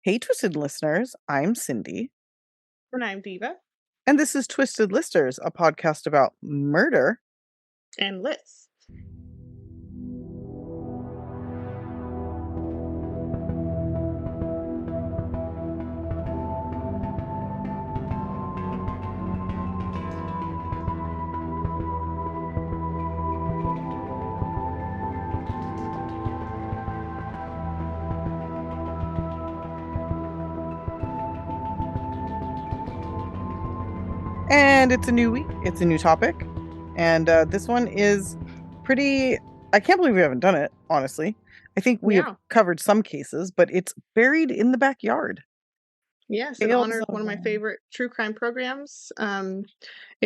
Hey, Twisted listeners, I'm Cindy, And I'm Diva. and this is Twisted Listers, a podcast about murder. And Liz. And it's a new week, it's a new topic. And this one is pretty. I can't believe we haven't done it, honestly. I think we have Yeah. covered some cases, but it's buried in the backyard. Yes, in Tales honor of of one of my favorite true crime programs, in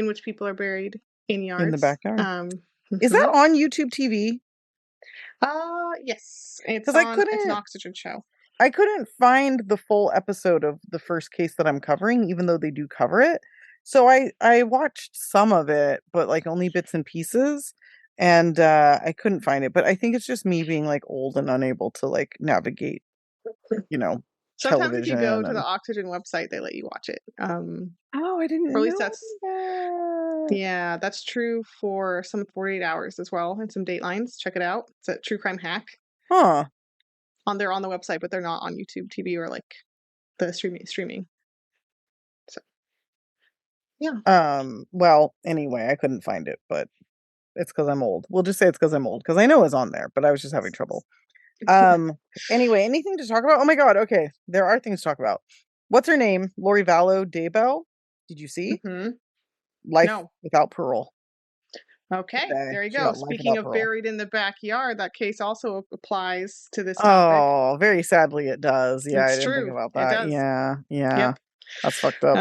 which people are buried in in the yards. backyard. Is that on YouTube TV? Yes. Because It's an Oxygen show. I couldn't find the full episode of the first case that I'm covering, even though they do cover it. So I watched some of it, but like only bits and pieces, and I couldn't find it. But I think it's just me being like old and unable to like navigate, you know, Sometimes if you go television to the and. Oxygen website, they let you watch it. Oh, I didn't Or at least know that. that's true for some 48 hours as well, and some Datelines. Check it out. It's a true crime hack. Huh. They're on the website, but they're not on YouTube TV or like the streaming. So yeah. Well, anyway, I couldn't find it, but it's because I'm old. We'll just say it's because I'm old, because I know it's on there, but I was just having trouble. Anyway, anything to talk about? Oh my god, okay. There are things to talk about. What's her name? Lori Vallow Daybell? Did you see? Mm-hmm. Life No. Without Parole. Okay, Today. there you She go. got life Speaking without of parole. buried in the backyard, that case also applies to this topic. Oh, very sadly it does. Yeah, I It's didn't think true. about It that. does. Yeah. Yep. That's fucked up.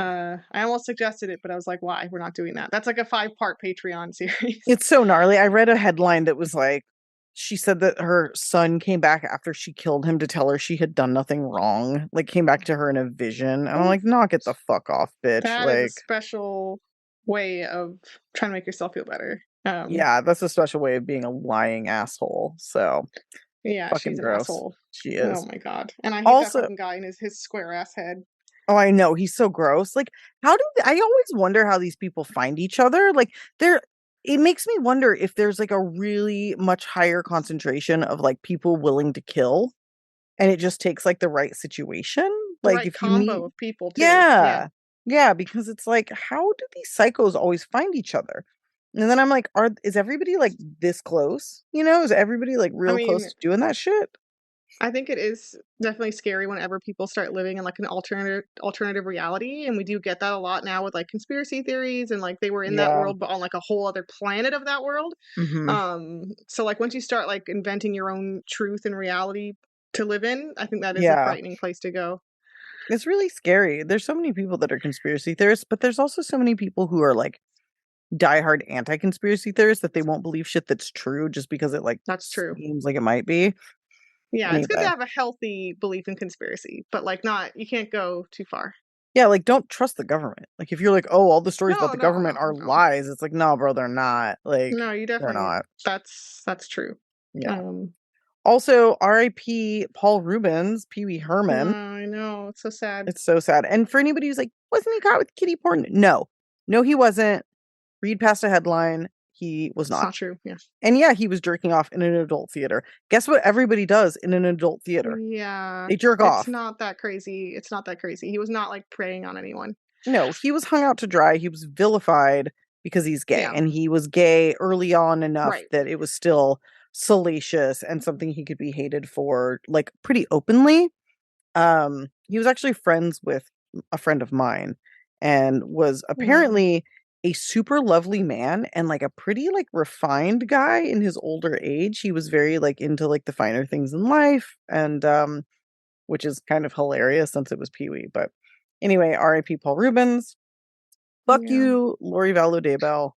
I almost suggested it, but I was like, why? We're not doing that. That's like a 5-part Patreon series. It's so gnarly. I read a headline that was like, she said that her son came back after she killed him to tell her she had done nothing wrong. Like, came back to her in a vision. And I'm like, knock it the fuck off, bitch. That is a Like, special way of trying to make yourself feel better. yeah, that's a special way of being a lying asshole. So, Yeah, fucking she's an gross. asshole. She Oh is. my god. And I hate that Also, fucking guy and his square ass head. oh, I know. He's so gross. Like, I always wonder how these people find each other. Like, it makes me wonder if there's like a really much higher concentration of like people willing to kill, and it just takes like the right situation. The Like, right if you meet, combo of people too. Yeah. yeah, yeah, because it's like, how do these psychos always find each other? And then I'm like, is everybody like this close? Is everybody like I real close mean, to doing that shit? I think it is definitely scary whenever people start living in like an alternative reality, and we do get that a lot now with like conspiracy theories and like they were in that Yeah. world but on like a whole other planet of that world. Hmm. So like once you start like inventing your own truth and reality to live in, I think that is a Yeah. frightening place to go. It's really scary. There's so many people that are conspiracy theorists, but there's also so many people who are like diehard anti-conspiracy theorists that they won't believe shit that's true just because it like That's true. seems like it might be. Yeah, it's good to Anyway. have a healthy belief in conspiracy, but like not you can't go too far. Yeah, like don't trust the government. Like if you're like, oh, all the stories about No, the no, government no, are no. lies, it's like, no, bro, they're not. Like, No, you they're definitely not. that's true. Yeah. Um Also, R.I.P. Paul Rubens, Pee Wee Herman. I know, it's so sad. It's so sad. And for anybody who's like, wasn't he caught with kitty porn? No. No, he wasn't. Read past a headline. He was It's not. not true. Yeah. And yeah, he was jerking off in an adult theater. Guess what everybody does in an adult theater? Yeah. They jerk It's off. not that crazy. It's not that crazy. He was not like preying on anyone. No, he was hung out to dry. He was vilified because he's gay. Yeah. And he was gay early on enough Right. that it was still salacious and something he could be hated for, like pretty openly. He was actually friends with a friend of mine and was Hmm. apparently a super lovely man and like a pretty like refined guy in his older age. He was very like into like the finer things in life, and which is kind of hilarious since it was Pee-wee. But anyway, R.I.P. Paul Rubens. Fuck Yeah. you, Lori Vallow Daybell.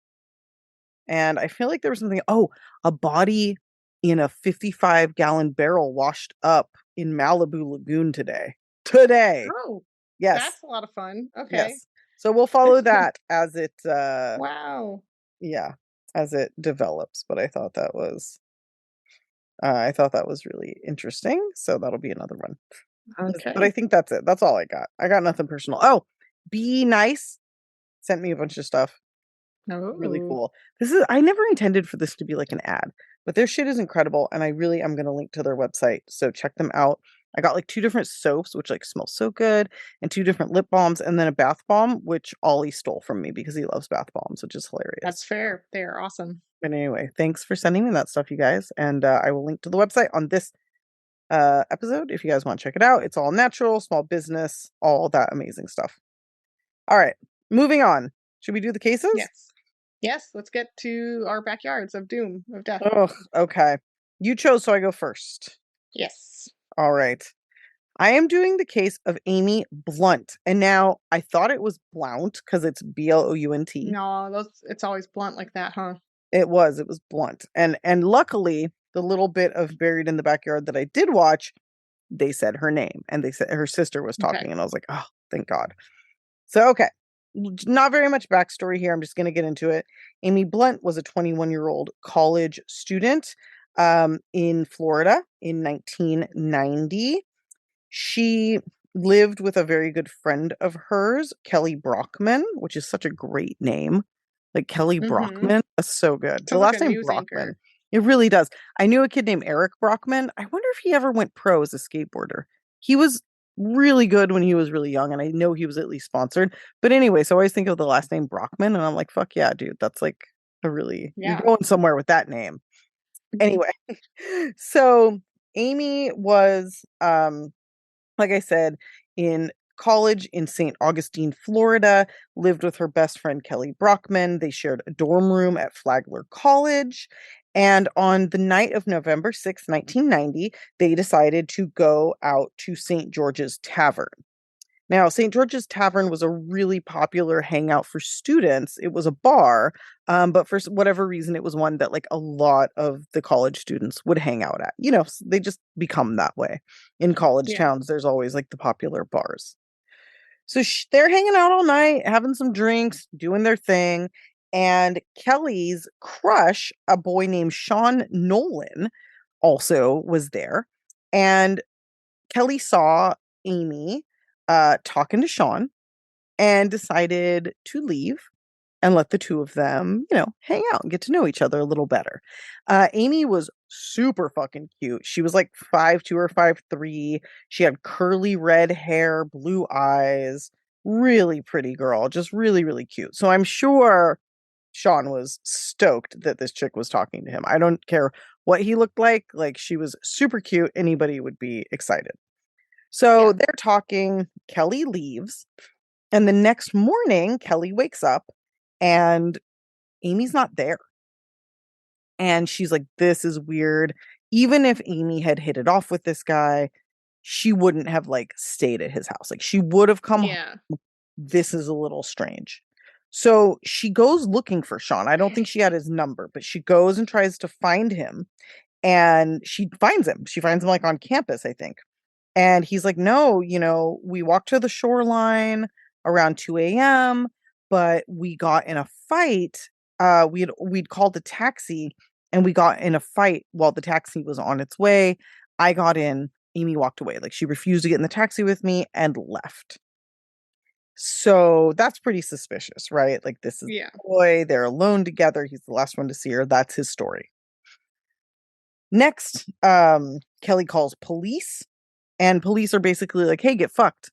And I feel like there was something. Oh, a body in a 55-gallon barrel washed up in Malibu Lagoon today. Today. Oh, Yes. that's a lot of fun. Okay. Yes. So we'll follow that as it Wow. yeah, as it develops, but I thought that was really interesting, so that'll be another one. But I Okay. think that's it. That's all I got. I got nothing personal. Oh, Be Nice sent me a bunch of stuff. Really Oh, cool. I never intended for this to be like an ad, but their shit is incredible and I really am going to link to their website. So check them out. I got like two different soaps which like smell so good and two different lip balms and then a bath bomb which Ollie stole from me because he loves bath bombs, which is that's hilarious. fair. They are awesome. But anyway, thanks for sending me that stuff, you guys, and I will link to the website on this episode if you guys want to check it out. It's all natural, small business, all that amazing stuff. All right, moving on. Should we do the cases? Yes. Yes, let's get to our backyards of doom, of death. Oh, okay. You chose, so I go first. Yes. All right. I am doing the case of Amy Blount. And now I thought it was Blount because it's Blount. No, those it's always blunt like that, huh? It was Blunt. And luckily, the little bit of Buried in the Backyard that I did watch, they said her name and they said her sister was Okay. talking. And I was like, oh, thank God. So, okay. Not very much backstory here. I'm just going to get into it. Amy Blunt was a 21-year-old college student in Florida in 1990. She lived with a very good friend of hers, Kelly Brockman, which is such a great name. Like Kelly Mhm. Brockman. That's so good. The Sounds like last a name news Brockman. anchor. It really does. I knew a kid named Eric Brockman. I wonder if he ever went pro as a skateboarder. He was really good when he was really young, and I know he was at least sponsored. But anyway, so I always think of the last name Brockman, and I'm like, fuck yeah, dude. That's like you're Yeah. going somewhere with that name. Anyway, so Amy was like I said, in college in St. Augustine, Florida, lived with her best friend Kelly Brockman. They shared a dorm room at Flagler College. And on the night of November 6th, 1990, they decided to go out to St. George's Tavern. Now, St. George's Tavern was a really popular hangout for students. It was a bar, but for whatever reason, it was one that like a lot of the college students would hang out at. They just become that way. In college Yeah. towns, there's always like the popular bars. So they're hanging out all night, having some drinks, doing their thing. And Kelly's crush, a boy named Sean Nolan, also was there. And Kelly saw Amy talking to Sean and decided to leave and let the two of them, hang out and get to know each other a little better. Amy was super fucking cute. She was like 5'2" or 5'3". She had curly red hair, blue eyes, really pretty girl, just really, really cute. So I'm sure Sean was stoked that this chick was talking to him. I don't care what he looked like. Like, she was super cute. Anybody would be excited. So Yeah. they're talking. Kelly leaves. And the next morning, Kelly wakes up and Amy's not there. And she's like, this is weird. Even if Amy had hit it off with this guy, she wouldn't have like stayed at his house. Like, she would have come home. Yeah. This is a little strange. So she goes looking for Sean. I don't think she had his number, but she goes and tries to find him and she finds him. She finds him like on campus, I think. And he's like, no, we walked to the shoreline around 2 a.m., but we got in a fight. We'd called a taxi and we got in a fight while the taxi was on its way. I got in, Amy walked away. Like, she refused to get in the taxi with me and left. So that's pretty suspicious, right? Like, this is Yeah. the boy, they're alone together. He's the last one to see her. That's his story. Next, Kelly calls police. And police are basically like, hey, get fucked.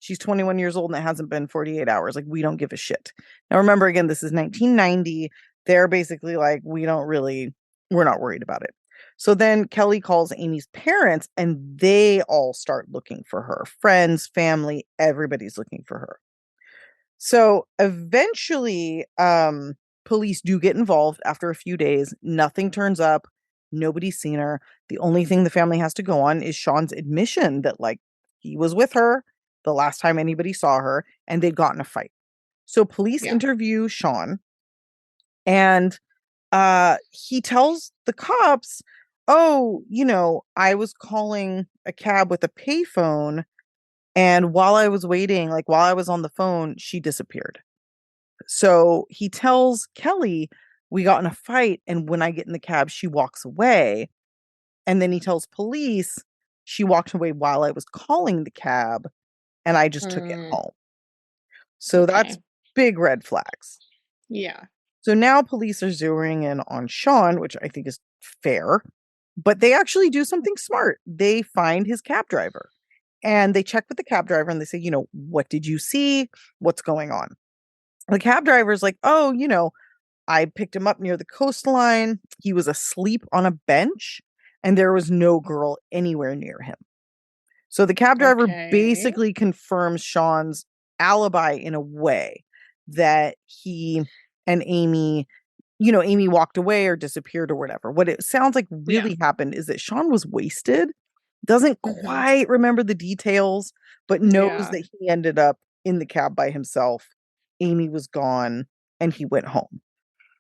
She's 21 years old and it hasn't been 48 hours. Like, we don't give a shit. Now, remember, again, this is 1990. They're basically like, we're not worried about it. So then Kelly calls Amy's parents and they all start looking for her. Friends, family, everybody's looking for her. So eventually, police do get involved after a few days. Nothing turns up. Nobody's seen her. The only thing the family has to go on is Sean's admission that, like, he was with her the last time anybody saw her and they'd gotten a fight. So police Yeah. interview Sean and he tells the cops, oh, I was calling a cab with a payphone. And while I was waiting, like while I was on the phone, she disappeared. So he tells Kelly, we got in a fight. And when I get in the cab, she walks away. And then he tells police, She walked away while I was calling the cab, and I just took it Mm, home. So that's okay. big red flags. Yeah. So now police are zeroing in on Sean, which I think is fair, but they actually do something smart. They find his cab driver and they check with the cab driver and they say, what did you see? What's going on? The cab driver's like, oh, I picked him up near the coastline. He was asleep on a bench and there was no girl anywhere near him. So the cab driver Okay. basically confirms Sean's alibi in a way that he and Amy walked away or disappeared or whatever. What it sounds like Yeah. really happened is that Sean was wasted, doesn't Mhm. quite remember the details, but knows Yeah. that he ended up in the cab by himself. Amy was gone and he went home.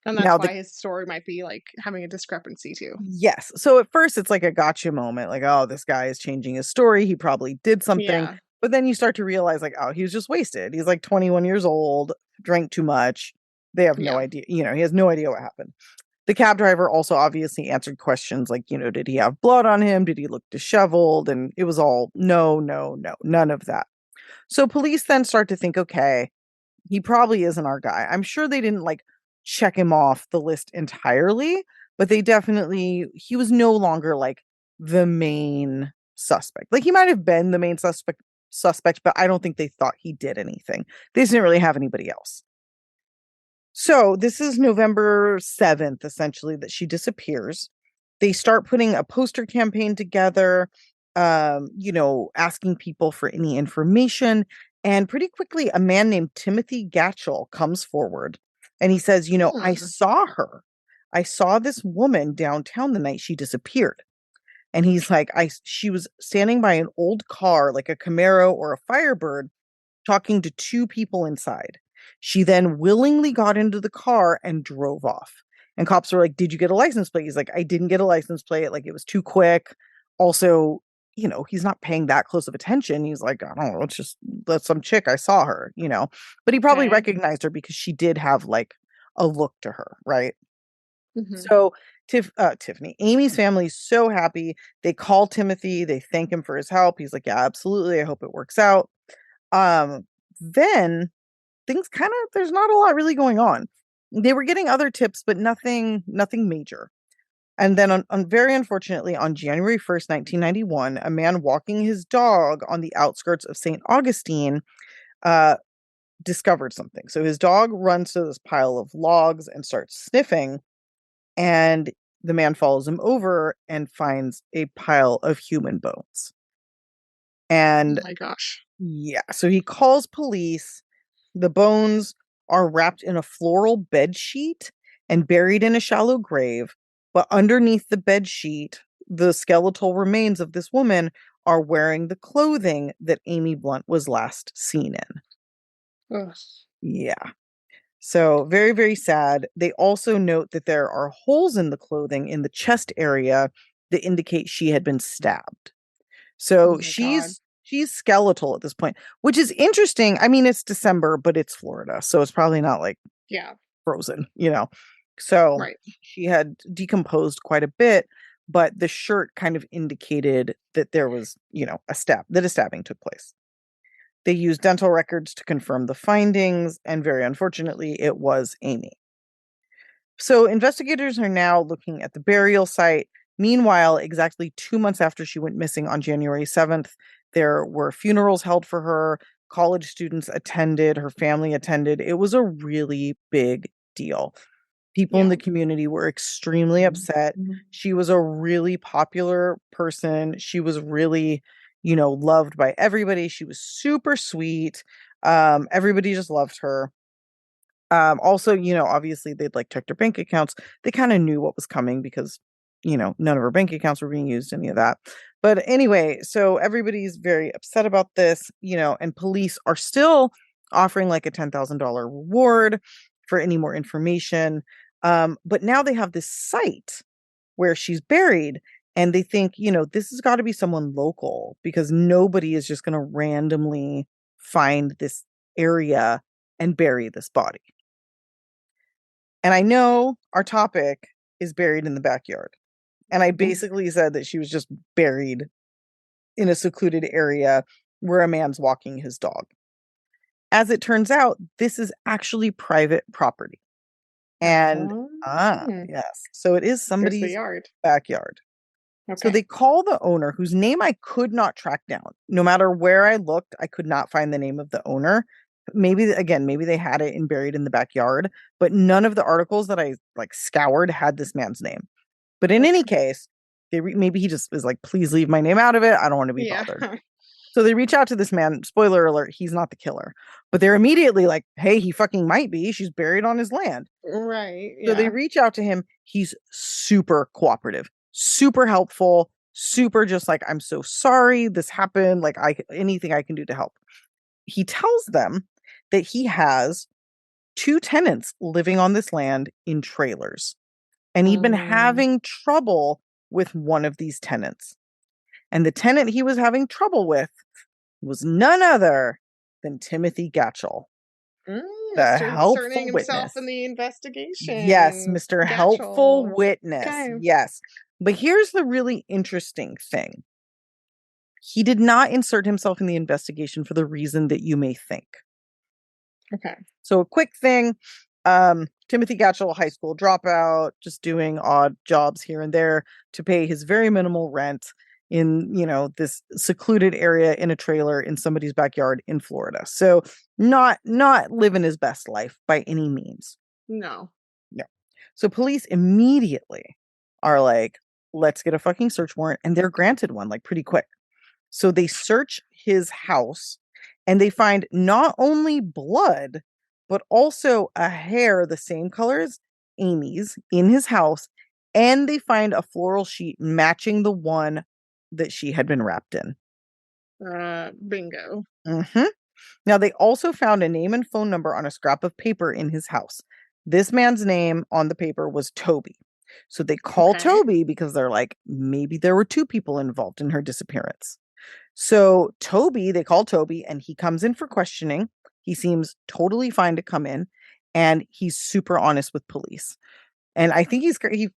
And Now that's the why his story might be, like, having a discrepancy too. Yes. So at first it's like a gotcha moment, like, oh, this guy is changing his story. He probably did something. Yeah. But then you start to realize, like, oh, he was just wasted. He's like 21 years old, drank too much. They have no Yeah. idea. He has no idea what happened. The cab driver also obviously answered questions like, did he have blood on him? Did he look disheveled? And it was all no, no, no, none of that. So police then start to think, okay, he probably isn't our guy. I'm sure they didn't like check him off the list entirely, but he was no longer like the main suspect. Like he might have been the main suspect, but I don't think they thought he did anything. They just didn't really have anybody else. So this is November 7th, essentially, that she disappears. They start putting a poster campaign together, asking people for any information. And pretty quickly, a man named Timothy Gatchell comes forward and he says, I Hmm. saw her. I saw this woman downtown the night she disappeared. And he's like, she was standing by an old car, like a Camaro or a Firebird, talking to two people inside. She then willingly got into the car and drove off. And cops were like, "Did you get a license plate?" He's like, "I didn't get a license plate. Like, it was too quick." Also, he's not paying that close of attention. He's like, "I don't know. That's some chick. I saw her. But he probably Okay. recognized her because she did have like a look to her, right? Mhm. So Tiffany, Amy's family is so happy. They call Timothy. They thank him for his help. He's like, "Yeah, absolutely. I hope it works out." Um, then things kind of there's not a lot really going on. They were getting other tips, but nothing major. And then on very unfortunately on January 1st, 1991, a man walking his dog on the outskirts of St. Augustine uh discovered something. So his dog runs to this pile of logs and starts sniffing, and the man follows him over and finds a pile of human bones. Oh And my gosh. yeah, so he calls police. The bones are wrapped in a floral bed sheet and buried in a shallow grave, but underneath the bed sheet, the skeletal remains of this woman are wearing the clothing that Amy Blount was last seen in. Ugh. Yeah. So very, very sad. They also note that there are holes in the clothing in the chest area that indicate she had been stabbed. Oh So my god. she's skeletal at this point, which is interesting. I mean, it's December, but it's Florida, so it's probably not like Yeah. frozen. So Right. she had decomposed quite a bit, but the shirt kind of indicated that there was, that a stabbing took place. They used dental records to confirm the findings, and very unfortunately, it was Amy. So investigators are now looking at the burial site. Meanwhile, exactly 2 months after she went missing on January 7th, there were funerals held for her. College students attended, her family attended. It was a really big deal. People in Yeah. the community were extremely upset. She was a really popular person. She was really, loved by everybody. She was super sweet. Everybody just loved her. Also, obviously they'd like checked her bank accounts. They kind of knew what was coming because, none of her bank accounts were being used, any of that. But anyway, so everybody's very upset about this, and police are still offering like a $10,000 reward for any more information. But now they have this site where she's buried, and they think, this has got to be someone local because nobody is just going to randomly find this area and bury this body. And I know our topic is buried in the backyard. And I Mhm. basically said that she was just buried in a secluded area where a man's walking his dog. As it turns out, this is actually private property. And Oh, yes. So it is there's the somebody's yard. backyard. So Okay. they call the owner, whose name I could not track down. No matter where I looked, I could not find the name of the owner. Maybe again, maybe they had it buried in the backyard, but none of the articles that I like scoured had this man's name. But in any Okay. case, maybe he just is like, please leave my name out of it. I don't want to be Yeah. bothered. So they reach out to this man. Spoiler alert, he's not the killer. But they're immediately like, hey, he fucking might be. She's buried on his land. Right. So they Yeah. reach out to him. He's super cooperative, super helpful, super just like, I'm so sorry this happened. Like, anything I can do to help. He tells them that he has two tenants living on this land in trailers, and he'd been Um, having trouble with one of these tenants. And the tenant he was having trouble with was none other than Timothy Gatchell, the Mr. helpful inserting himself in witness. the Yes, investigation. Mr. Helpful Gatchel. Witness. Okay. Yes. But here's the really interesting thing. He did not insert himself in the investigation for the reason that you may think. Okay. So a quick thing, Timothy Gatchell, high school dropout, just doing odd jobs here and there to pay his very minimal rent in, this secluded area in a trailer in somebody's backyard in Florida. So not living his best life by any means. No. No. So police immediately are like, let's get a fucking search warrant. And they're granted one like pretty quick. So they search his house and they find not only blood, but also a hair the same color as Amy's in his house. And they find a floral sheet matching the one that she had been wrapped in. Bingo. Mhm. Now, they also found a name and phone number on a scrap of paper in his house. This man's name on the paper was Toby. So they call Okay. Toby because they're like, maybe there were two people involved in her disappearance. So they call Toby and he comes in for questioning. He seems totally fine to come in and he's super honest with police. And I think he's great.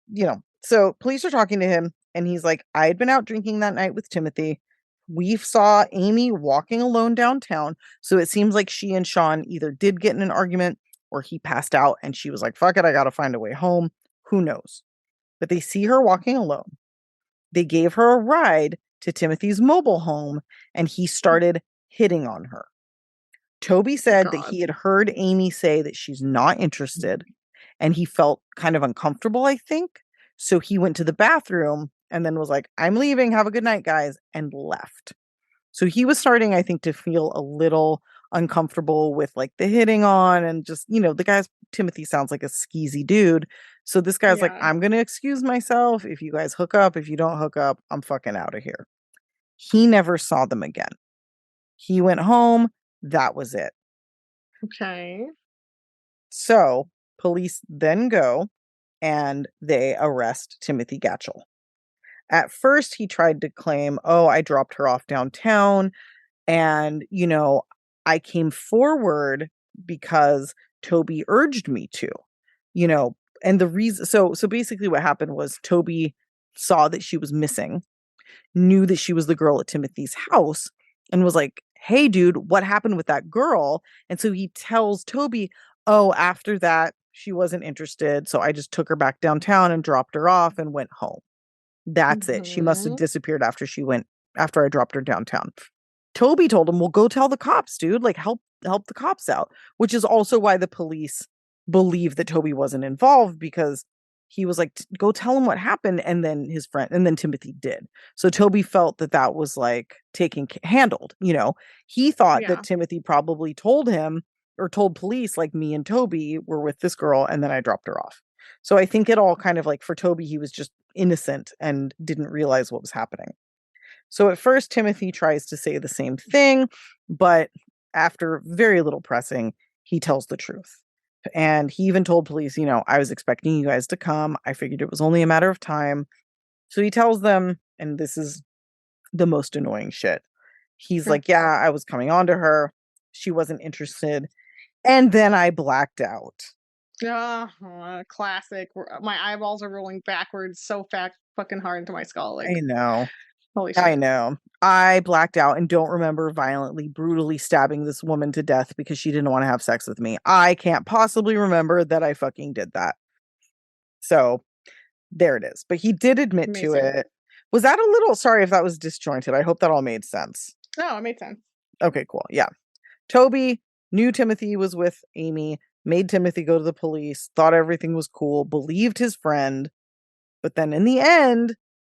So police are talking to him and he's like, I had been out drinking that night with Timothy. We saw Amy walking alone downtown. So it seems like she and Sean either did get in an argument or he passed out and she was like, fuck it, I got to find a way home. Who knows? But they see her walking alone. They gave her a ride to Timothy's mobile home and he started hitting on her. Toby said that God. he had heard Amy say that she's not interested and he felt kind of uncomfortable, I think. So he went to the bathroom and then was like, I'm leaving. Have a good night, guys, and left. So he was starting, I think, to feel a little uncomfortable with like the hitting on and just, the guy's Timothy sounds like a skeezy dude. So this guy's like, Yeah. I'm going to excuse myself. If you guys hook up, if you don't hook up, I'm fucking out of here. He never saw them again. He went home. That was it. Okay. So police then go and they arrest Timothy Gatchell. At first, he tried to claim, oh, I dropped her off downtown. And, I came forward because Toby urged me to, you know, and the reason, so basically what happened was Toby saw that she was missing, knew that she was the girl at Timothy's house, and was like, hey, dude, what happened with that girl? And so he tells Toby, oh, after that, she wasn't interested. So I just took her back downtown and dropped her off and went home. That's it. She must have Mhm. disappeared after I dropped her downtown. Toby told him, "Well, go tell the cops, dude. Like help the cops out." Which is also why the police believe that Toby wasn't involved because he was like, "Go tell him what happened," and then Timothy did. So Toby felt that that was like handled. He thought that Yeah. Timothy probably told him or told police like me and Toby were with this girl, and then I dropped her off. So I think it all kind of like for Toby, he was just innocent and didn't realize what was happening. So at first, Timothy tries to say the same thing, but after very little pressing, he tells the truth. And he even told police, I was expecting you guys to come. I figured it was only a matter of time. So he tells them, and this is the most annoying shit. He's Mm. like, yeah, I was coming on to her. She wasn't interested. And then I blacked out. Classic. My eyeballs are rolling backwards so fucking hard into my skull. Like, I know. Holy I shit. know. I blacked out and don't remember violently, brutally stabbing this woman to death because she didn't want to have sex with me. I can't possibly remember that I fucking did that. So there it is. But he did admit to Amazing. it. Was that a little, sorry if that was disjointed. I hope that all made sense. Oh, it made sense. Okay, cool. Yeah. Toby knew Timothy was with Amy, made Timothy go to the police, thought everything was cool, believed his friend. But then in the end,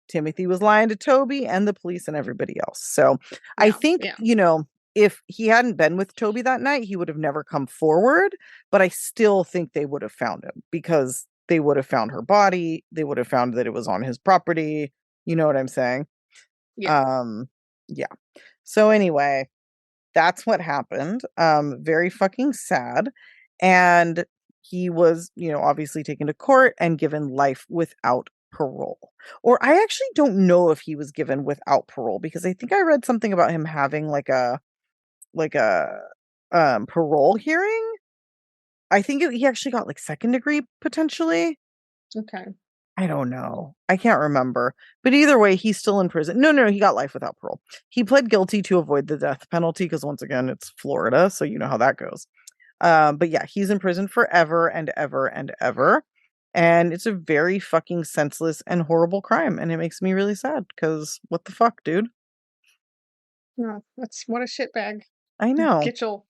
Timothy was lying to Toby and the police and everybody else. So I Yeah. think, Yeah. if he hadn't been with Toby that night, he would have never come forward. But I still think they would have found him because they would have found her body. They would have found that it was on his property. You know what I'm saying? Yeah. Um, yeah. So anyway, that's what happened. Very fucking sad. And he was, obviously taken to court and given life without parole. Or I actually don't know if he was given without parole because I think I read something about him having like a parole hearing. I think he actually got like second degree potentially. Okay. I don't know. I can't remember. But either way, he's still in prison. No, no, he got life without parole. He pled guilty to avoid the death penalty because once again, it's Florida, so you know how that goes. But yeah, he's in prison forever and ever and ever. And it's a very fucking senseless and horrible crime. And it makes me really sad because what the fuck, dude? No, that's what a shitbag. I know. Gitchell.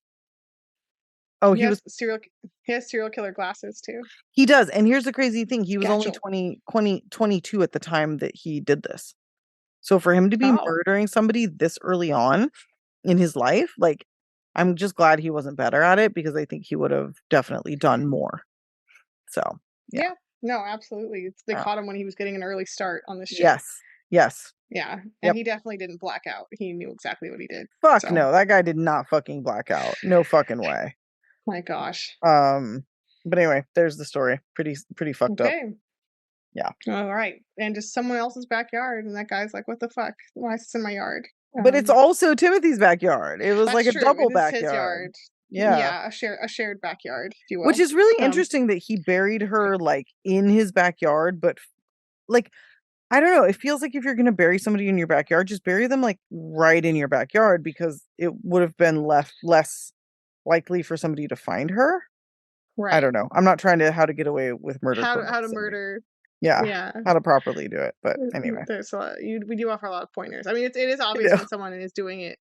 Oh, He has serial he has serial killer glasses too. he does. And here's the crazy thing. He was only Gatchel. 22 at the time that he did this. So for him to be Oh. murdering somebody this early on in his life, like, I'm just glad he wasn't better at it because I think he would have definitely done more. So, yeah. Yeah. No, absolutely. They Uh, caught him when he was getting an early start on this shit. yes. Yes. Yeah. And Yep. he definitely didn't black out. He knew exactly what he did. Fuck So, no. That guy did not fucking black out. No fucking way. my gosh. Um, but anyway, there's the story. Pretty fucked up. Okay. Yeah. All right. And just someone else's backyard. And that guy's like, what the fuck? Why is this in my yard? But it's also Timothy's backyard. It was like That's a true. double It is his backyard. yard. Yeah. Yeah, a shared backyard, if you Which will. is really Um, interesting that he buried her like in his backyard, but like I don't know. It feels like if you're going to bury somebody in your backyard, just bury them like right in your backyard because it would have been less likely for somebody to find her. I right. don't know. I'm not trying to how to get away with murder How to criminals. murder. Yeah, Yeah. how to properly do it. But anyway, There's a lot, we do offer a lot of pointers. I mean, it is I obvious know. when someone is doing it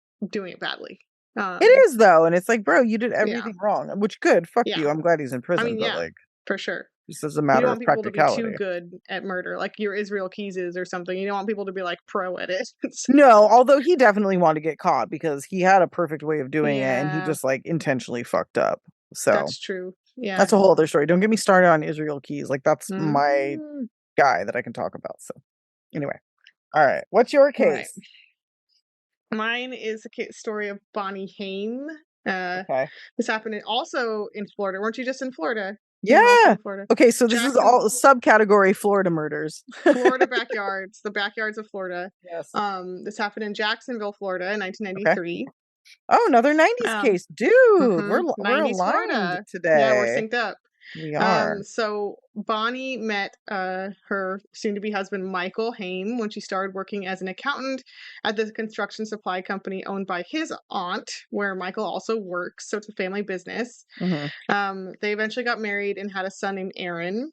badly. It is though, and it's like, bro, you did Yeah. everything wrong. Which good, fuck Yeah. you. I'm glad he's in I prison, mean, but yeah, like, for sure. just as a You don't matter want of people to be too practicality. good at murder, like your Israel Keyses or something. You don't want people to be like pro at it. No, although he definitely wanted to get caught because he had a perfect way of doing it, and he Yeah, just like intentionally fucked up. So that's true. Yeah. that's a whole other story. Don't get me started on Israel Keys. Like that's my Mm. guy that I can talk about. So anyway, all right. What's your All right. case? Mine is a story of Bonnie Haim. Uh, Okay. this happened also in Florida. Weren't you just in Florida? You were also Yeah. in Florida. Okay, so this is Jackson, all subcategory Florida murders. Florida backyards, the backyards of Florida. Yes. This happened in Jacksonville, Florida, in Okay. 1993. Oh, another 90s Um, case. Dude, mhm, we're 90s aligned Florida. Yeah, we're today. synced up. We are. So Bonnie met her soon-to-be husband Michael Haim when she started working as an accountant at the construction supply company owned by his aunt, where Michael also works. So it's a family business. Mhm. They eventually got married and had a son named Aaron.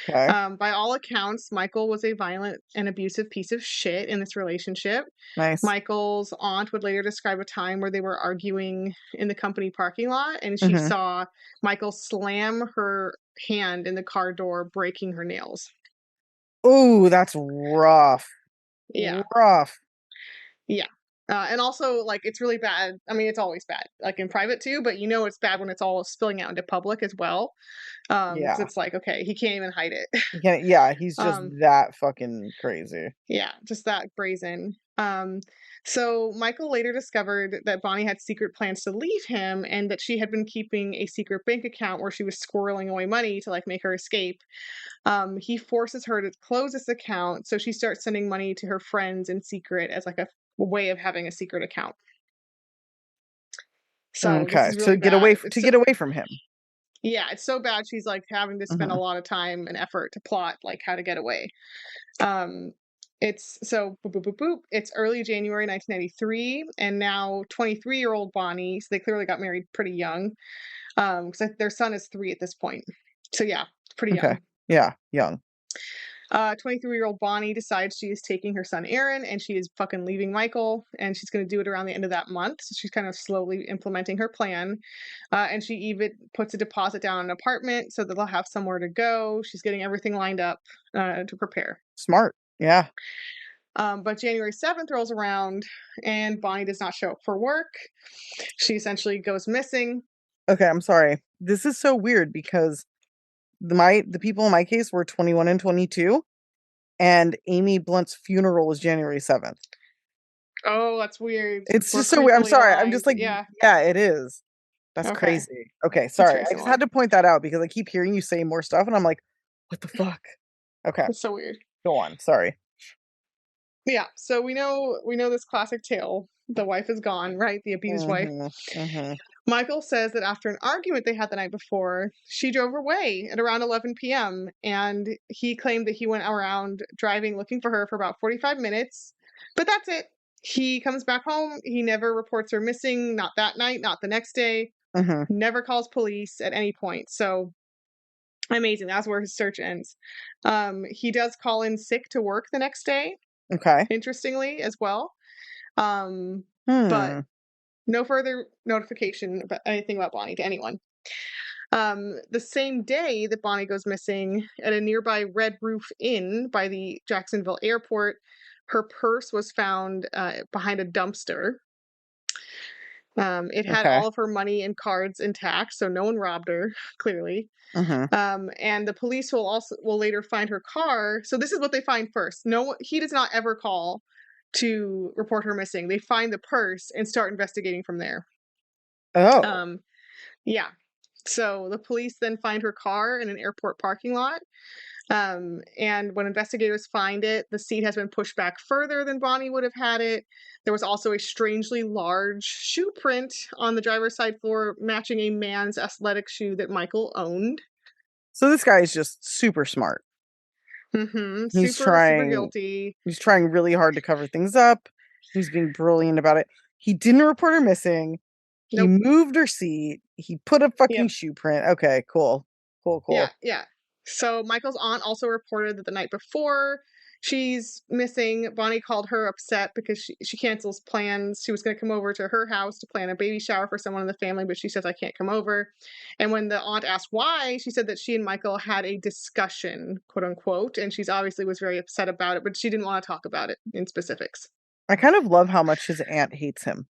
Okay. By all accounts, Michael was a violent and abusive piece of shit in this relationship. Nice. Michael's aunt would later describe a time where they were arguing in the company parking lot, and she Mhm. saw Michael slam her hand in the car door, breaking her nails. Ooh, that's rough. Yeah, Rough. yeah. And also, like, it's really bad. I mean, it's always bad, like in private too, but you know it's bad when it's all spilling out into public as well. Because Yeah. it's like, okay, he can't even hide it. Yeah, he's just um, that fucking crazy. Yeah, just that brazen. So Michael later discovered that Bonnie had secret plans to leave him and that she had been keeping a secret bank account where she was squirreling away money to like make her escape. He forces her to close this account, so she starts sending money to her friends in secret as like a way of having a secret account. So this Okay, is really bad. to get away from him. Yeah, it's so bad she's like having to spend a Mhm. lot of time and effort to plot like how to get away. Um It's so boop, boop, boop, boop. It's early January 1993, and now 23-year-old Bonnie. So they clearly got married pretty young, because their son is 3 at this point. So yeah, pretty Okay. young. Yeah, young. 23-year-old Bonnie decides she is taking her son Aaron and she is fucking leaving Michael, and she's going to do it around the end of that month. So she's kind of slowly implementing her plan. And she even puts a deposit down on an apartment so that they'll have somewhere to go. She's getting everything lined up to prepare. Smart. Yeah. But January 7th rolls around and Bonnie does not show up for work. She essentially goes missing. Okay, I'm sorry. This is so weird because the people in my case were 21 and 22, and Amy Blunt's funeral was January 7th. Oh, that's weird. It's We're just so weird. I'm creepily sorry. I'm aligned. just like, Yeah. yeah, it is. That's Okay. crazy. Okay, It's sorry. very I just had similar. to point that out because I keep hearing you say more stuff and I'm like, what the fuck? Okay, It's so weird. go on. Sorry. Yeah, so we know this classic tale. The wife is gone, right? The abused wife. Mhm. Mhm. Michael says that after an argument they had the night before, she drove away at around 11 p.m. and he claimed that he went around driving looking for her for about 45 minutes. But that's it. He comes back home. He never reports her missing, not that night, not the next day, Mhm. never calls police at any point. So amazing. That's where his search ends. He does call in sick to work the next day, Okay. interestingly, as well. Um, but Hmm. no further notification about anything about Bonnie to anyone. The same day that Bonnie goes missing, at a nearby Red Roof Inn by the Jacksonville airport, her purse was found behind a dumpster. It had Okay. all of her money and cards intact, so no one robbed her, clearly. Mhm. And the police will later find her car. So this is what they find first. No, he does not ever call to report her missing. They find the purse and start investigating from there. Oh. Um, yeah. So the police then find her car in an airport parking lot. And when investigators find it, the seat has been pushed back further than Bonnie would have had it. There was also a strangely large shoe print on the driver's side floor, matching a man's athletic shoe that Michael owned. So this guy is just super smart. He's Super, super trying guilty. he's trying really hard to cover things up. He's being brilliant about it. He didn't report her missing. He Nope. moved her seat. He put a fucking Yep. shoe print. Okay, cool. Cool, Yeah, cool. yeah. So Michael's aunt also reported that the night before she's missing, Bonnie called her upset because she cancels plans. She was going to come over to her house to plan a baby shower for someone in the family, but she says, I can't come over. And when the aunt asked why, she said that she and Michael had a discussion, quote unquote, and she's obviously was very upset about it, but she didn't want to talk about it in specifics. I kind of love how much his aunt hates him.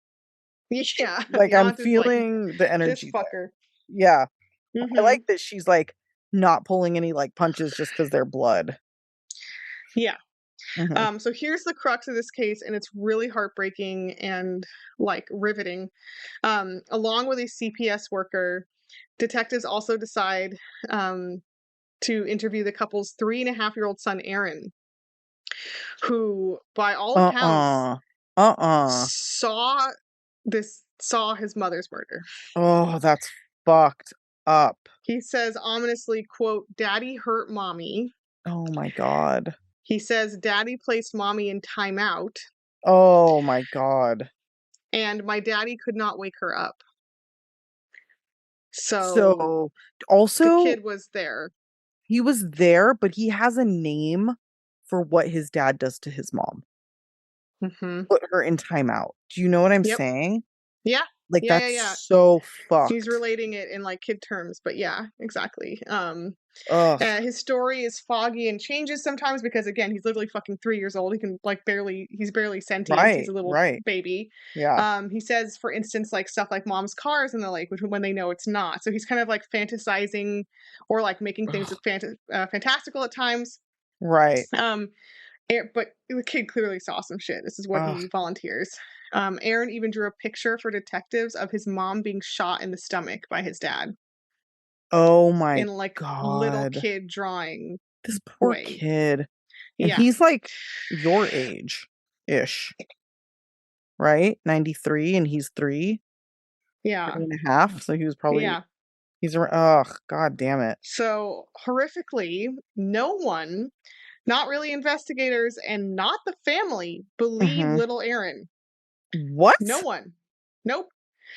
Yeah, Like, the I'm aunt is like, feeling the this energy there. fucker. Yeah. I Hmm. like that she's, like, not pulling any, like, punches just because 'cause they're blood. Yeah. Mhm. So here's the crux of this case, and it's really heartbreaking and like riveting. Along with a CPS worker, detectives also decide um, to interview the couple's 3.5-year-old son, Aaron, who, by all accounts, Uh-uh. Uh-uh. saw his mother's murder. Oh, that's fucked up. He says ominously, "quote Daddy hurt mommy." Oh my god. He says Daddy placed mommy in timeout, Oh my god. and my daddy could not wake her up. So So, the also, kid was there. he was there, but he has a name for what his dad does to his mom. Mhm. Put her in timeout. Do you know what I'm Yep. saying? Yeah. Like, Yeah, yeah, that's yeah. so He's fucked. relating it in, like, kid terms, but yeah, exactly. Ugh. His story is foggy and changes sometimes because, again, he's literally fucking 3 years old. He can, like, he's barely sentient. He's Right, a little right. baby. Yeah. He says, for instance, like, stuff like mom's cars in the lake, which when they know it's not. So he's kind of, like, fantasizing or, like, making things Ugh. look fantastical at times. Right. Um, but the kid clearly saw some shit. This is what Ugh. he volunteers. Aaron even drew a picture for detectives of his mom being shot in the stomach by his dad Oh my in like little god. kid drawing This poor way. kid. And Yeah, he's, like, your age-ish, right? 93 and he's 3, yeah, 3.5, so he was probably yeah. he's ugh, god damn it. So horrifically, no one Not really investigators and not the family believe Mhm. little Aaron. No What? one. Nope.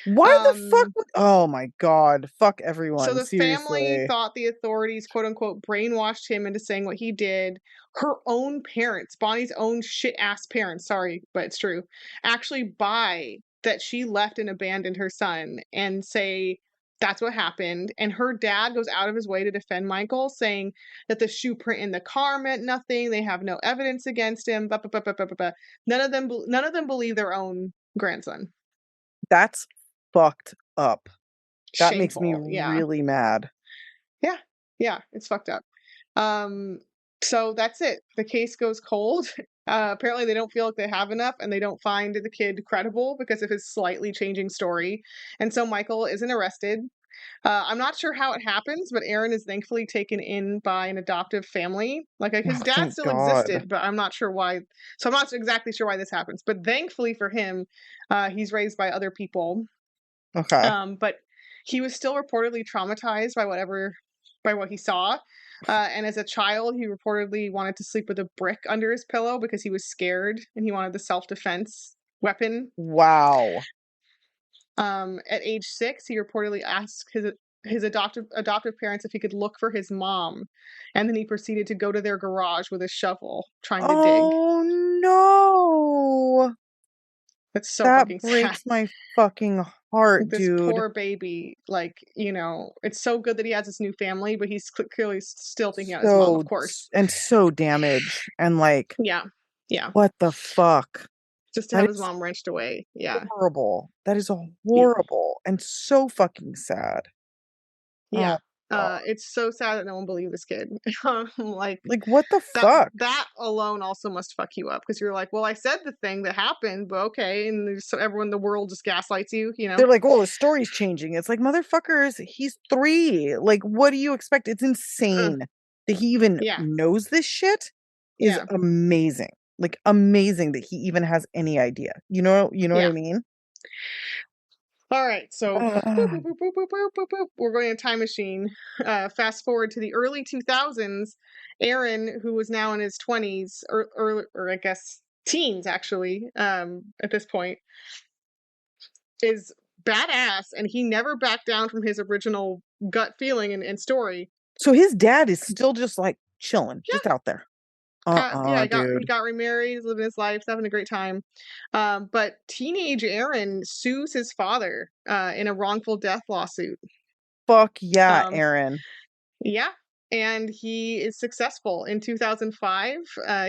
Why the fuck Um, would oh my god. Fuck so everyone, the family seriously. thought the authorities, quote unquote, brainwashed him into saying what he did. Her own parents, Bonnie's own shit ass parents, sorry, but it's true, actually buy that she left and abandoned her son and say that's what happened. And her dad goes out of his way to defend Michael, saying that the shoe print in the car meant nothing. They have no evidence against him. Blah, blah, blah, blah, blah, blah. None of them believe their own grandson. That's fucked up. That makes me Shameful. Yeah. really mad. Yeah. Yeah. It's fucked up. Um, so that's it. The case goes cold. Apparently, they don't feel like they have enough, and they don't find the kid credible because of his slightly changing story. And so Michael isn't arrested. I'm not sure how it happens, but Aaron is thankfully taken in by an adoptive family. His Oh, dad thank still God. existed, but I'm not sure why. So I'm not exactly sure why this happens. But thankfully for him, he's raised by other people. Okay. But he was still reportedly traumatized by what he saw. And as a child, he reportedly wanted to sleep with a brick under his pillow because he was scared and he wanted the self defense weapon. Wow. At age 6, he reportedly asked his adoptive parents if he could look for his mom, and then he proceeded to go to their garage with a shovel trying to dig. Oh no. That's so That fucking sad. breaks my fucking heart, This dude. poor baby, it's so good that he has this new family, but he's clearly still thinking about his mom, of course. And so damaged. And like, Yeah. Yeah. what the fuck? Just to That have his is mom wrenched away. Yeah. horrible. That is Y- horrible and so fucking sad. Oh Yeah. god. It's so sad that no one believed this kid. Like Like what the that fuck? that alone also must fuck you up because you're like, well, I said the thing that happened, but okay, and so everyone in the world just gaslights you, you know? They're like, "Well, the story's changing." It's like, "Motherfuckers, he's 3. Like, what do you expect?" It's Uh, insane that he even yeah, knows this shit is yeah, amazing. Like, amazing that he even has any idea. You know what I yeah. mean? All right, so boop, Ugh. boop, boop, boop, boop, boop, boop, boop. We're going in a time machine. Fast forward to the early 2000s. Aaron, who was now in his 20s, or I guess teens actually, at this point, is badass, and he never backed down from his original gut feeling and story. So his dad is still just, like, chilling, Yeah, just out there. yeah, he Dude. got remarried, he's living his life, he's having a great time. But teenage Aaron sues his father in a wrongful death lawsuit. Fuck yeah, Um, Aaron. Yeah, and he is successful. In 2005,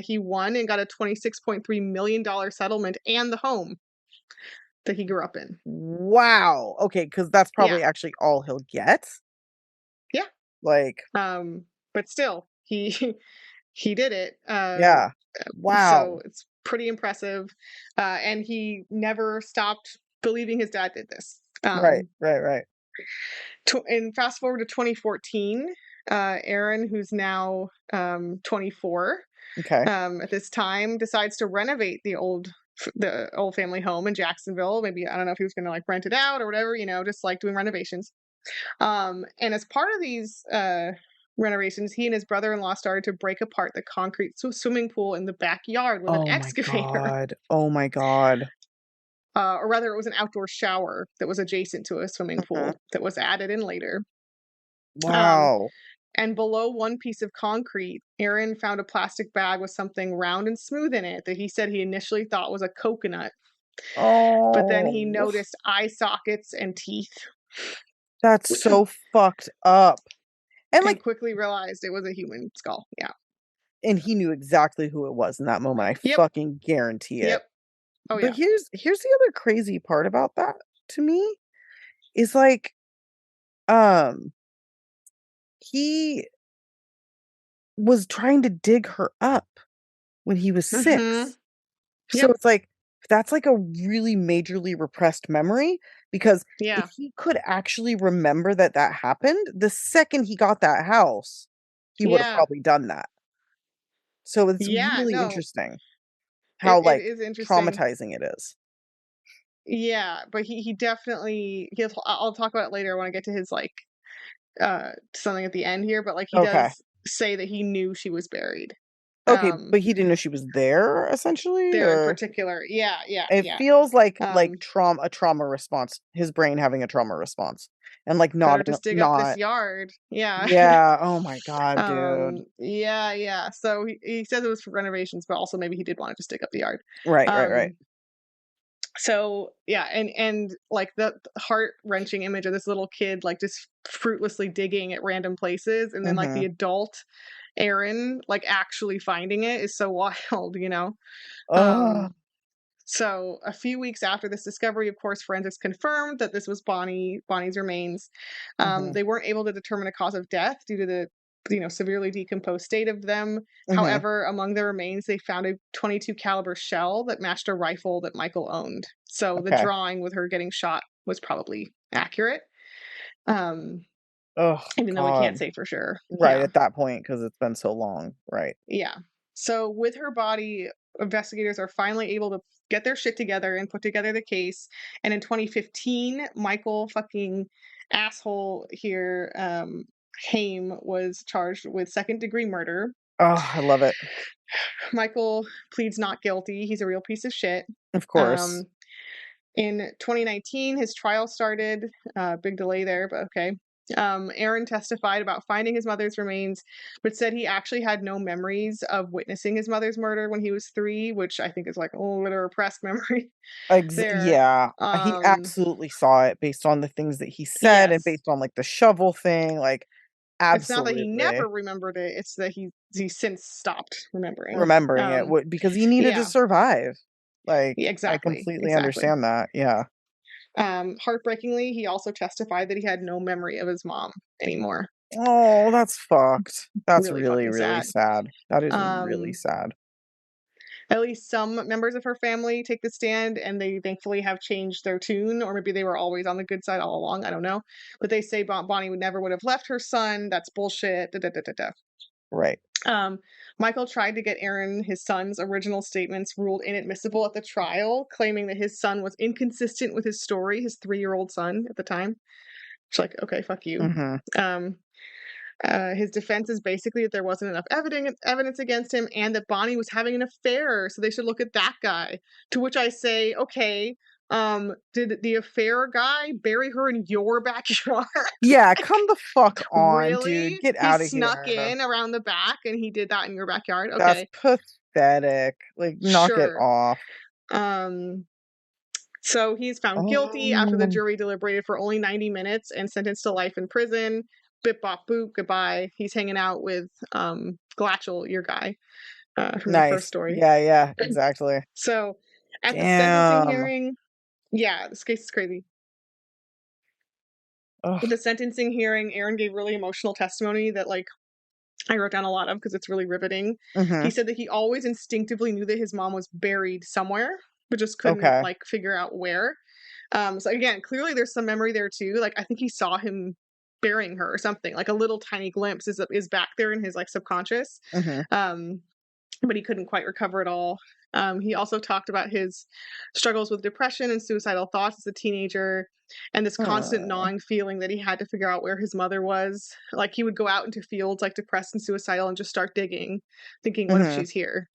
he won and got a $26.3 million settlement and the home that he grew up in. Wow. Okay, because that's Yeah, probably actually all he'll get. yeah. Like, Um, but still, he he did it. yeah. So Wow. it's pretty impressive. And he never stopped believing his dad did this. Right, right, right. And fast forward to 2014, Aaron, who's now 24, Okay. at this time, decides to renovate the old family home in Jacksonville. Maybe I don't know if he was going to like rent it out or whatever, just like doing renovations. And as part of these renovations, he and his brother-in-law started to break apart the concrete swimming pool in the backyard with an Oh my excavator. god. Oh my god. Or rather, it was an outdoor shower that was adjacent to a swimming Mhm. pool that was added in later. Um, Wow. and below one piece of concrete, Aaron found a plastic bag with something round and smooth in it that he said he initially thought was a coconut, but then he Oh, noticed eye sockets and teeth that's so fucked up. And, and like, quickly realized it was a human skull. Yeah. and he knew exactly who it was in that moment, I Yep. fucking guarantee it. Yep. Oh, But yeah. here's the other crazy part about that to me, is, like, um, he was trying to dig her up when he was Mm-hmm. 6. So Yep. it's like, that's like a really majorly repressed memory, because if Yeah. he could actually remember that that happened, the second he got that house, he would have Yeah. probably done that. So it's Yeah. really No, interesting how, it like, is interesting. traumatizing it is. Yeah. But he definitely, I'll talk about it later when I get to his like, something at the end here, but like he Okay. does say that he knew she was buried. Okay, but he didn't know she was there, essentially, There in or particular. Yeah, yeah, it yeah. feels like Um, a trauma response, his brain having a trauma response, and like better not just dig up this not yard. Yeah. yeah. Oh my God, dude. Yeah, yeah. So he says it was for renovations, but also maybe he did want to just dig up the yard. Right, right, right. Um, so yeah, and like the heart wrenching image of this little kid like just fruitlessly digging at random places, and then like the Mm-hmm. adult Aaron like actually finding it is so wild, you know. Oh. Um, so a few weeks after this discovery, of course, forensics confirmed that this was Bonnie's remains. Mm-hmm. They weren't able to determine a cause of death due to the severely decomposed state of them. Mm-hmm. However, among the remains, they found a 22 caliber shell that matched a rifle that Michael owned. So the Okay. drawing with her getting shot was probably accurate. Um, Oh even though we can't God. say for sure. Right Yeah. at that point, because it's been so long. Right. Yeah. So with her body, investigators are finally able to get their shit together and put together the case. And in 2015, Michael fucking asshole here, Haim was charged with second-degree murder. Oh, I love it. Michael pleads not guilty. He's a real piece of shit. Of Um, course. in 2019, his trial started. Big delay there, but okay. Aaron testified about finding his mother's remains, but said he actually had no memories of witnessing his mother's murder when he was 3, which I think is like a little bit of repressed memory there. Yeah, he Um, absolutely saw it based on the things that he said and yes, based on like the shovel thing. Like, it's not that he never absolutely remembered it; it's that he since stopped remembering. remembering it because he needed to Yeah, survive. Like, yeah, I exactly, completely exactly. understand that. Yeah. Heartbreakingly, he also testified that he had no memory of his mom anymore. Oh, that's fucked. That's Really really, fucking really sad. sad. That is really Um, sad. at least some members of her family take the stand, and they thankfully have changed their tune, or maybe they were always on the good side all along. I don't know, but they say Bonnie would have left her son. That's bullshit. Da, da, da, da, da. Right. Um, Michael tried to get Aaron, his son's original statements ruled inadmissible at the trial, claiming that his son was inconsistent with his story, his 3-year-old son at the time. It's like, okay, fuck you. Mm-hmm. Um, his defense is basically that there wasn't enough evidence against him and that Bonnie was having an affair, so they should look at that guy. To which I say, okay, did the affair guy bury her in your backyard? Yeah, come the fuck on, dude. Really? Get He out of snuck here. in around the back and he did that in your backyard? That's Okay, pathetic. Like, knock it sure. off. Um, so he's found guilty after the Oh, jury deliberated for only 90 minutes and sentenced to life in prison. Bip bop boop, goodbye. He's hanging out with Glatchel, your guy, from your first nice. story. Yeah, yeah, exactly. So at the sentencing Damn. hearing, yeah, this case is crazy. At Ugh. the sentencing hearing, Aaron gave really emotional testimony that like I wrote down a lot of because it's really riveting. Mhm. He said that he always instinctively knew that his mom was buried somewhere, but just couldn't Okay. like figure out where. So again, clearly there's some memory there too. Like I think he saw him burying her or something. Like a little tiny glimpse is back there in his like subconscious. Mhm. Um, but he couldn't quite recover it all. He also talked about his struggles with depression and suicidal thoughts as a teenager, and this constant Mm. gnawing feeling that he had to figure out where his mother was. Like he would go out into fields like depressed and suicidal and just start digging, thinking, what if Mhm. she's here?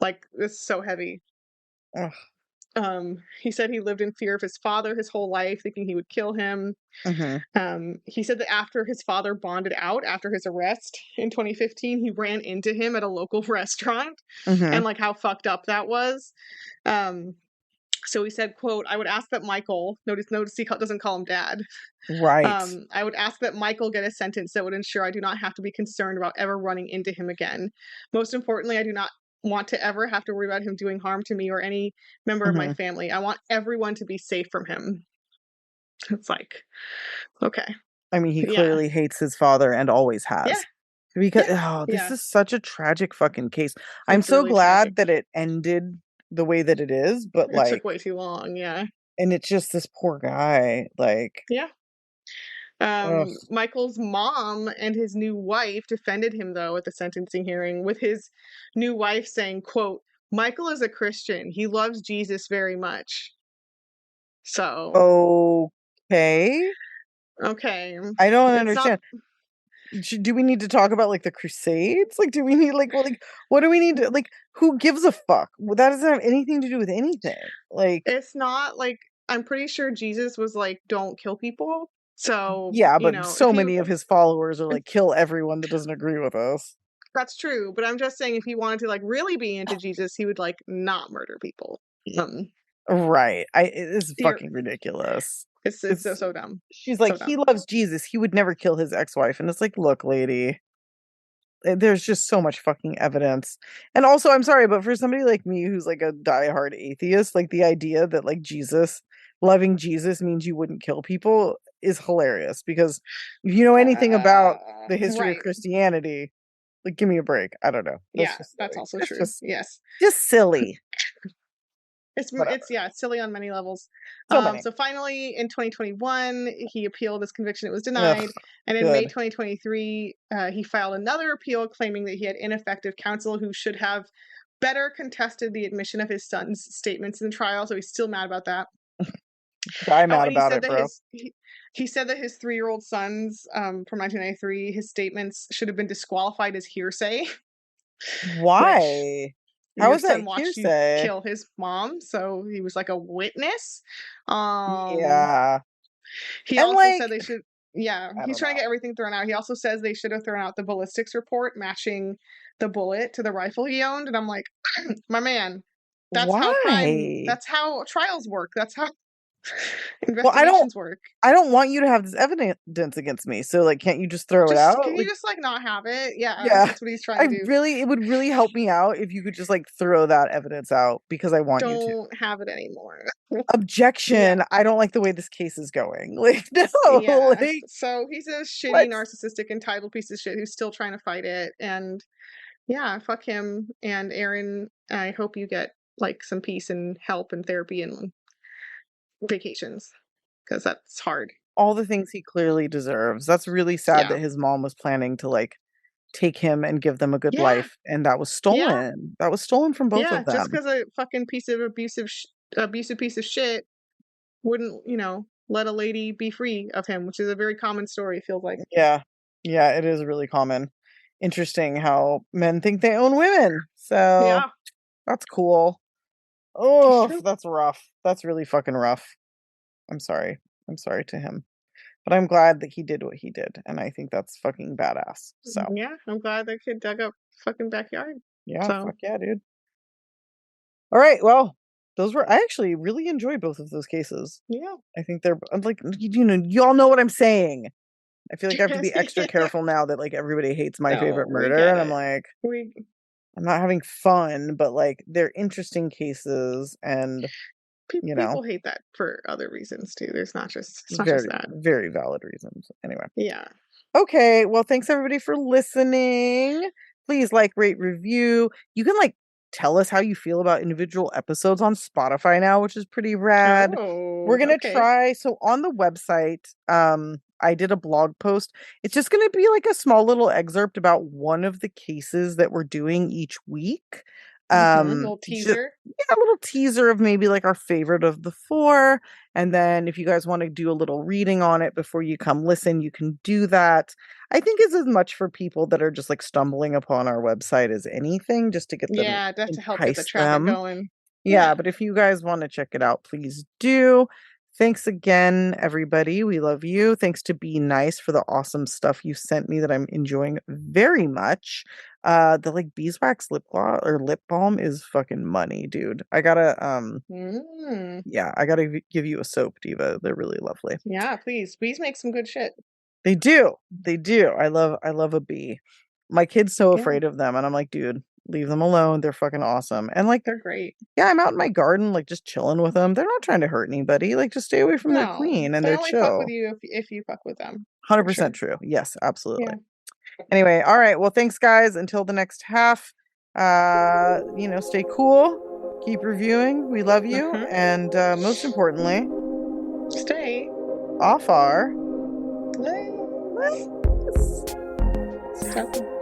Like this is so heavy. Ugh. He said he lived in fear of his father his whole life, thinking he would kill him. Mhm. He said that after his father bonded out after his arrest in 2015, he ran into him at a local restaurant, and Mhm. like how fucked up that was. Um, so he said, "quote I would ask that Michael notice he doesn't call him dad. Right. I would ask that Michael get a sentence that would ensure I do not have to be concerned about ever running into him again. Most importantly, I do not." Want to ever have to worry about him doing harm to me or any member of my Mhm. family. I want everyone to be safe from him. It's like, okay. I mean, he Yeah. clearly hates his father and always Yeah. has. Because Yeah. oh, this Yeah. is such a tragic fucking case. I'm It's so really tragic. glad that it ended the way that it is, but, It took like, way too long, yeah. and it's just this poor guy, like, Yeah. ugh. Michael's mom and his new wife defended him though at the sentencing hearing, with his new wife saying, quote, "Michael is a Christian. He loves Jesus very much." So, Okay. okay. I don't It's not understand. Do we need to talk about like the Crusades? Like, do we need like what do we need to like? Who gives a fuck? Well, that doesn't have anything to do with anything. Like, It's not like I'm pretty sure Jesus was like, "Don't kill people." So, yeah, you but know, if so he many of his followers are like, kill everyone that doesn't agree with us. that's true, but I'm just saying if he wanted to like really be into Jesus, he would like not murder people. Um, Right. It is dear, fucking ridiculous. it's so It's so dumb, she's so like, he dumb. loves Jesus. He would never kill his ex-wife. And it's like, look, lady, there's just so much fucking evidence. And also, I'm sorry, but for somebody like me who's like a diehard atheist, like the idea that like loving Jesus means you wouldn't kill people is hilarious because if you know anything about the history of Right. Christianity, like give me a break. I don't know. That's Yeah, just that's silly. also It's true. Yes. just silly. It's Whatever. yeah, it's silly on many levels. So many. So finally in 2021, he appealed his conviction. It was Ugh, denied. And in May good. 2023, he filed another appeal claiming that he had ineffective counsel who should have better contested the admission of his son's statements in the trial. So he's still mad about that. Die Oh, mad and he about said it, that bro. he said that his 3-year-old sons from 1993, his statements should have been disqualified as hearsay, which Why? How your is that son watched you hearsay? kill his mom, so he was like a witness. Um, Yeah. he And also like, said they should. Yeah, I he's don't trying to know. get everything thrown out. He also says they should have thrown out the ballistics report matching the bullet to the rifle he owned, and I'm like, my man, that's how crime. Why? That's how trials work. That's how Well, investigations work. I don't want you to have this evidence against me. So like, can't you just throw it Just out? can you Like, just like not have it? Yeah, yeah. that's what he's trying to do. It would really help me out if you could just like throw that evidence out because I want you to. Don't have it anymore. Yeah. Objection. I don't like the way this case is going. Like, no, Yeah. like, So he's a shitty, what? narcissistic, entitled piece of shit who's still trying to fight it. And yeah, fuck him. And Aaron, I hope you get like some peace and help and therapy and vacations because that's hard. All the things he clearly deserves. That's really sad Yeah. that his mom was planning to like take him and give them a good Yeah. life, and that was Yeah. stolen. That was stolen from both Yeah. of Just them. because a fucking piece of abusive piece of shit wouldn't, let a lady be free of him, which is a very common story, it feels like. Yeah. Yeah, it is really common. Interesting how men think they own women. So, Yeah. that's cool. It's Oh, true. that's rough. That's really fucking rough. I'm sorry. I'm sorry to him. But I'm glad that he did what he did, and I think that's fucking badass. So, Yeah. I'm glad that kid dug up fucking backyard. yeah, So, fuck yeah, dude. All right, well, those were I actually really enjoyed both of those cases. yeah. I think I'm like, y'all know what I'm saying. I feel like I have to be extra careful now that like everybody hates my No, favorite we murder, get and I'm it. like, We I'm not having fun, but like they're interesting cases, and you know, people hate that for other reasons too. It's not just very that. very valid reasons. Anyway, Yeah. okay, well, thanks everybody for listening. Please like, rate, review. You can like tell us how you feel about individual episodes on Spotify now, which is pretty rad. We're Oh, gonna okay. try so on the website, I did a blog post. It's just gonna be like a small little excerpt about one of the cases that we're doing each week. Little Just teaser. yeah, a little teaser of maybe like our favorite of the four. And then if you guys want to do a little reading on it before you come listen, you can do that. I think it's as much for people that are just like stumbling upon our website as anything, just to get them, Yeah, that to help get the entice traffic them. going. Yeah, Yeah. but if you guys want to check it out, please do. Thanks again, everybody. We love you. Thanks to Be Nice for the awesome stuff you sent me that I'm enjoying very much. The like beeswax lip gloss or lip balm is fucking money, dude. I gotta Mm. yeah, I gotta give you a soap, Diva. They're really lovely. Yeah, please. Bees make some good shit. They do. They do. I love a bee. My kid's so Yeah, afraid of them, and I'm like, dude, leave them alone. They're fucking awesome. And like, they're great. yeah, I'm out in my garden, like just chilling with them. They're not trying to hurt anybody. Like, just stay away from their No, queen and they they're only fuck with chill. you if you fuck with them, for 100% sure. true. Yes, absolutely. Yeah. Anyway, all right. Well, thanks guys. Until the next half. Stay cool. Keep reviewing. We love you. Mhm. And most importantly, Stay. off our Nice. Yes. Stop.